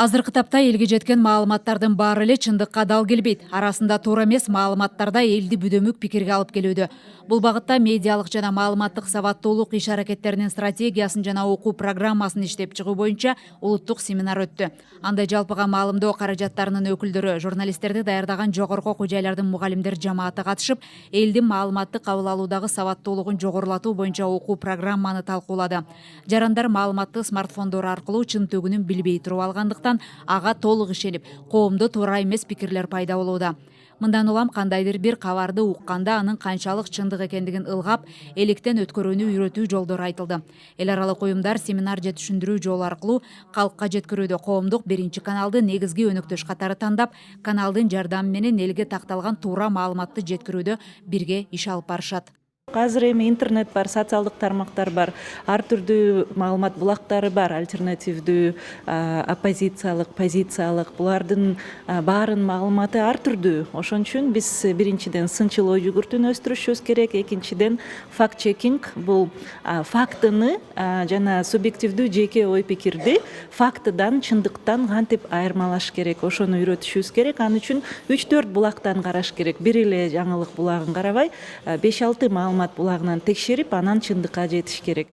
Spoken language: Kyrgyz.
Азыркы тапта элге жеткен маалыматтардын баары эле чындыкка дал келбейт. Арасында туура эмес маалыматтарда элди бүдөмүк пикирге алып келүүдө. Бул багытта медиалык жана маалыматтык сабаттуулук иш-аракеттеринин стратегиясын жана окуу программасын иштеп чыгуу боюнча улуттук семинар өттү. Анда жалпыга маалымдоо каражаттарынын өкүлдөрү, журналисттерди даярдаган жогорку окуу жайлардын мугалимдер жамааты катышып, элдин маалыматты кабыл алуудагы сабаттуулугун жогорулатуу боюнча окуу программаны талкуулады. Жарандар маалыматты смартфондор аркылуу чын төгүнүн билбей туруп алгандыктан ага толук ишенип, коомдо туура эмес пикирлер пайда болууда. Мындан улам кандайдыр бир кабарды укканда анын канчалык чындык экендигин ылгап, электен өткөрүүнү үйрөтүү жолдору айтылды. Эл аралык уюмдар семинар же түшүндүрүү жолу аркылуу калкка жеткирүүдө коомдук биринчи каналды негизги өнөктөш катары тандап, каналдын жардамы менен элге такталган туура маалыматты жеткирүүдө бирге иш алып барышат. Азыр эми интернет бар, социалдык тармактар бар, ар түрдүү маалымат булактары бар, альтернативдүү, оппозициялык, позициялык, булардын баарын маалыматы ар түрдүү. Ошон үчүн биз биринчиден сынчыл ой жүгүртүүнү өстүрүшүбүз керек, экинчиден факт чекинг, бул фактыны жана субъективдүү жеке ой пикирди фактыдан, чындыктан кантип айырмалаш керек, ошону үйрөтүшүбүз керек. Ал үчүн 3-4 булактан караш керек. Бир эле жаңылык булагын карабай, 5-6 маалымат булагынан текшерип, анан чындыкка жетиш керек.